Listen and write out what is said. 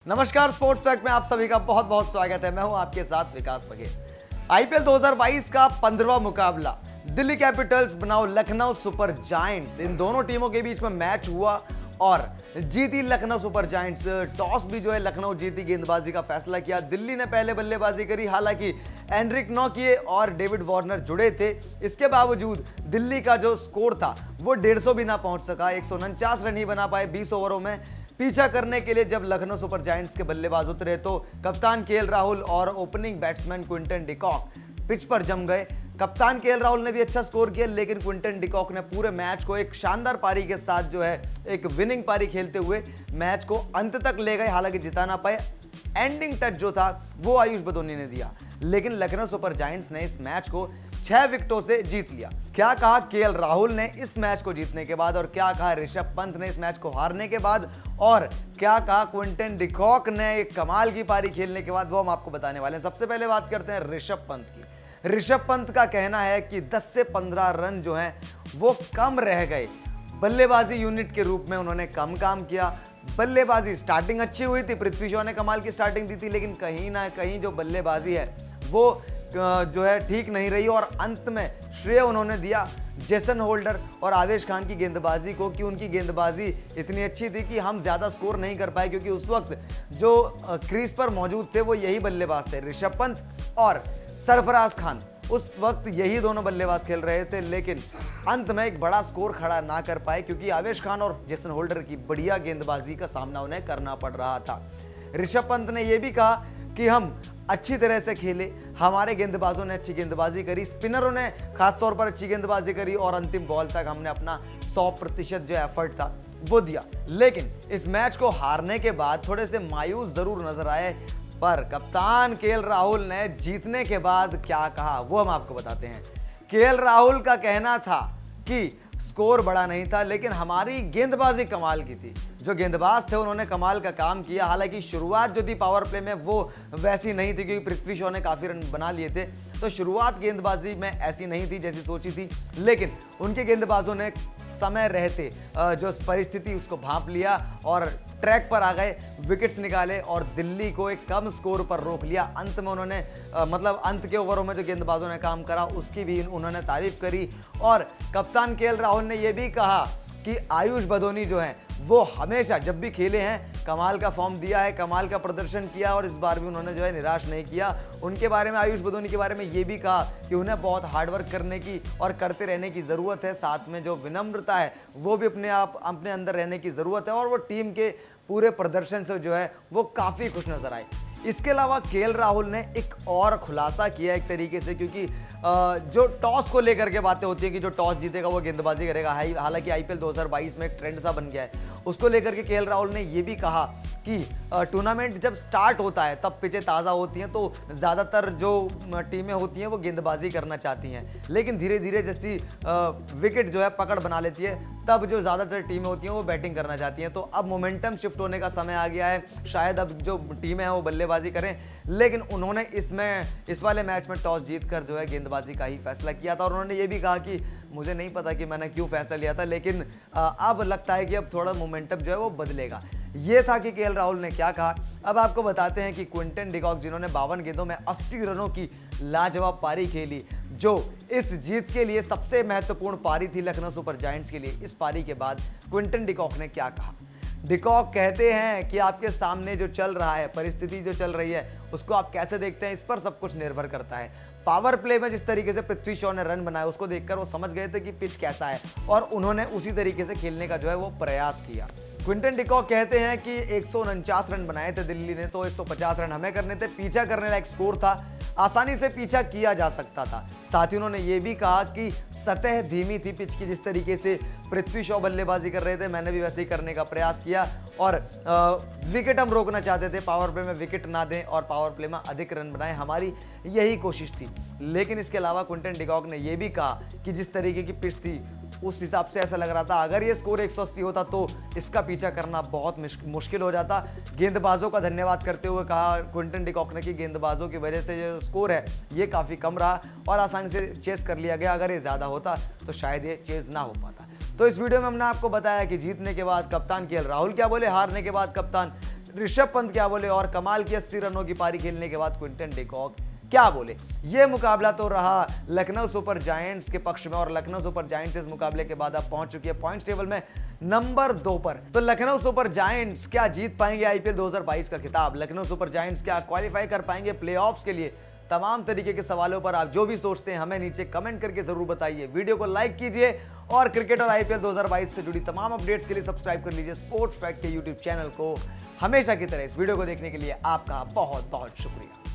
नमस्कार, sports set में आप सभी का बहुत बहुत स्वागत है। मैं हूं आपके साथ विकास बघेल। आईपीएल 2022 का 15वां मुकाबला दिल्ली कैपिटल्स बनाओ लखनऊ सुपर जायंट्स, इन दोनों टीमों के बीच में मैच हुआ और जीती लखनऊ सुपर जायंट्स। टॉस भी जो है लखनऊ जीती, गेंदबाजी का फैसला किया। दिल्ली ने पहले बल्लेबाजी करी, हालांकि एंड्रिक नौकिए और डेविड वार्नर जुड़े थे। इसके बावजूद दिल्ली का जो स्कोर था वो 150 भी ना पहुंच सका, 149 रन ही बना पाए 20 ओवरों में। पीछा करने के लिए जब लखनऊ सुपर जायंट्स के बल्लेबाज उतरे तो कप्तान केएल राहुल और opening batsman Quinton de Kock pitch पर जम गए। कप्तान केएल राहुल ने भी अच्छा स्कोर किया, लेकिन क्विंटन डिकॉक ने पूरे मैच को एक शानदार पारी के साथ जो है एक विनिंग पारी खेलते हुए मैच को अंत तक ले गए। हालांकि जिता ना पाए, एंडिंग टच जो था वो आयुष बदोनी ने दिया, लेकिन लखनऊ सुपर जायंट्स ने इस मैच को 6 विकेटों से जीत लिया। क्या कहा केएल राहुल ने इस मैच को जीतने के बाद, और क्या कहा ऋषभ पंत ने इस मैच को हारने के बाद, और क्या कहा क्विंटन डिकॉक ने एक कमाल की पारी खेलने के बाद, वो हम आपको बताने वाले हैं। सबसे पहले बात करते हैं ऋषभ पंत की। ऋषभ पंत का कहना है कि 10 से 15 रन जो हैं वो कम रह गए। बल्लेबाजी यूनिट के रूप में उन्होंने कम काम किया। बल्लेबाजी स्टार्टिंग अच्छी हुई थी, पृथ्वी शॉ ने कमाल की स्टार्टिंग दी थी, लेकिन कहीं ना कहीं जो बल्लेबाजी है वो जो है ठीक नहीं रही और अंत में श्रेय उन्होंने दिया जेसन होल्डर और आवेश खान की गेंदबाजी को, कि उनकी गेंदबाजी इतनी अच्छी थी कि हम ज़्यादा स्कोर नहीं कर पाए, क्योंकि उस वक्त जो क्रीज पर मौजूद थे वो यही बल्लेबाज थे, ऋषभ पंत और सरफराज खान। उस वक्त यही दोनों बल्लेबाज खेल रहे थे, लेकिन अंत में एक बड़ा स्कोर खड़ा ना कर पाए, क्योंकि आवेश खान और जेसन होल्डर की बढ़िया गेंदबाजी का सामना उन्हें करना पड़ रहा था। ऋषभ पंत ने यह भी कहा कि हम अच्छी तरह से खेले, हमारे गेंदबाजों ने अच्छी गेंदबाजी करी, स्पिनरों ने खासतौर पर अच्छी गेंदबाजी करी और अंतिम बॉल तक हमने अपना 100% जो एफर्ट था वो दिया। लेकिन इस मैच को हारने के बाद थोड़े से मायूस जरूर नजर आए, पर कप्तान केएल राहुल ने जीतने के बाद क्या कहा वो हम आपको बताते हैं। केएल राहुल का कहना था कि स्कोर बड़ा नहीं था, लेकिन हमारी गेंदबाजी कमाल की थी। जो गेंदबाज थे उन्होंने कमाल का काम किया। हालांकि शुरुआत जो थी पावर प्ले में वो वैसी नहीं थी, क्योंकि पृथ्वी शॉ ने काफ़ी रन बना लिए थे, तो शुरुआत गेंदबाजी में ऐसी नहीं थी जैसी सोची थी। लेकिन उनके गेंदबाजों ने समय रहते जो परिस्थिति उसको भांप लिया और ट्रैक पर आ गए, विकेट्स निकाले और दिल्ली को एक कम स्कोर पर रोक लिया। अंत में उन्होंने मतलब अंत के ओवरों में जो गेंदबाजों ने काम करा उसकी भी उन्होंने तारीफ करी। और कप्तान केएल राहुल ने यह भी कहा कि आयुष बदोनी जो हैं वो हमेशा जब भी खेले हैं कमाल का फॉर्म दिया है, कमाल का प्रदर्शन किया, और इस बार भी उन्होंने जो है निराश नहीं किया। उनके बारे में, आयुष बदोनी के बारे में ये भी कहा कि उन्हें बहुत हार्डवर्क करने की और करते रहने की ज़रूरत है, साथ में जो विनम्रता है वो भी अपने अंदर रहने की ज़रूरत है, और वो टीम के पूरे प्रदर्शन से जो है वो काफ़ी खुश नज़र आए। इसके अलावा केएल राहुल ने एक और खुलासा किया एक तरीके से, क्योंकि जो टॉस को लेकर के बातें होती है कि जो टॉस जीतेगा वो गेंदबाजी करेगा। हालांकि आईपीएल 2022 में एक ट्रेंड सा बन गया है, उसको लेकर के केएल राहुल ने ये भी कहा कि टूर्नामेंट जब स्टार्ट होता है तब पिचें ताज़ा होती हैं, तो ज़्यादातर जो टीमें होती हैं वो गेंदबाजी करना चाहती हैं, लेकिन धीरे धीरे जैसी विकेट जो है पकड़ बना लेती है तब जो ज़्यादातर टीमें होती हैं वो बैटिंग करना चाहती हैं। तो अब मोमेंटम शिफ्ट होने का समय आ गया है, शायद अब जो टीमें हैं वो बल्लेबाजी करें, लेकिन उन्होंने इस वाले मैच में टॉस जीतकर जो है गेंदबाजी का ही फैसला किया था। और उन्होंने ये भी कहा कि मुझे नहीं पता कि मैंने क्यों फैसला लिया था, लेकिन अब लगता है कि अब थोड़ा मोमेंटम जो है वो बदलेगा। ये था कि केएल राहुल ने क्या कहा। अब आपको बताते हैं कि क्विंटन डिकॉक, जिन्होंने 52 गेंदों में 80 रनों की लाजवाब पारी खेली, जो इस जीत के लिए सबसे महत्वपूर्ण पारी थी लखनऊ सुपर जायंट्स के लिए, इस पारी के बाद क्विंटन डिकॉक ने क्या कहा। डिकॉक कहते हैं कि आपके सामने जो चल रहा है, परिस्थिति जो चल रही है, उसको आप कैसे देखते हैं, इस पर सब कुछ निर्भर करता है। पावर प्ले में जिस तरीके से पृथ्वी शॉ ने रन बनाए उसको देखकर वो समझ गए थे कि पिच कैसा है, और उन्होंने उसी तरीके से खेलने का जो है वो प्रयास किया। क्विंटन डिकॉक कहते हैं कि 149 रन बनाए थे दिल्ली ने, तो 150 रन हमें करने थे, पीछा करने लायक स्कोर था, आसानी से पीछा किया जा सकता था। साथ ही उन्होंने ये भी कहा कि सतह धीमी थी पिच की, जिस तरीके से पृथ्वी शॉ बल्लेबाजी कर रहे थे मैंने भी वैसे ही करने का प्रयास किया, और विकेट हम रोकना चाहते थे, पावर प्ले में विकेट ना दें और पावर प्ले में अधिक रन बनाएं, हमारी यही कोशिश थी। लेकिन इसके अलावा क्विंटन डिकॉक ने यह भी कहा कि जिस तरीके की पिच थी उस हिसाब से ऐसा लग रहा था अगर ये स्कोर 180 होता तो इसका पीछा करना बहुत मुश्किल हो जाता। गेंदबाजों का धन्यवाद करते हुए कहा क्विंटन डिकॉक ने कि गेंदबाजों की वजह से जो स्कोर है ये काफ़ी कम रहा और आसानी से चेस कर लिया गया, अगर ये ज़्यादा होता तो शायद ये चेस ना हो पाता। तो इस वीडियो में हमने आपको बताया कि जीतने के बाद कप्तान केएल राहुल क्या बोले, हारने के बाद कप्तान ऋषभ पंत क्या बोले और कमाल की 80 रनों की पारी खेलने के बाद क्विंटन डिकॉक क्या बोले। यह मुकाबला तो रहा लखनऊ सुपर जायंट्स के पक्ष में और लखनऊ सुपर जायंट्स इस मुकाबले के बाद अब पहुंच चुकी है पॉइंट्स टेबल में नंबर 2 पर। तो लखनऊ सुपर जायंट्स क्या जीत पाएंगे आईपीएल 2022 का खिताब? लखनऊ सुपर जायंट्स क्या क्वालिफाई कर पाएंगे प्लेऑफ्स के लिए? तमाम तरीके के सवालों पर आप जो भी सोचते हैं हमें नीचे कमेंट करके जरूर बताइए। वीडियो को लाइक कीजिए और क्रिकेट और आईपीएल 2022 से जुड़ी तमाम अपडेट्स के लिए सब्सक्राइब कर लीजिए स्पोर्ट्स फैक्ट के यूट्यूब चैनल को। हमेशा की तरह इस वीडियो को देखने के लिए आपका बहुत बहुत शुक्रिया।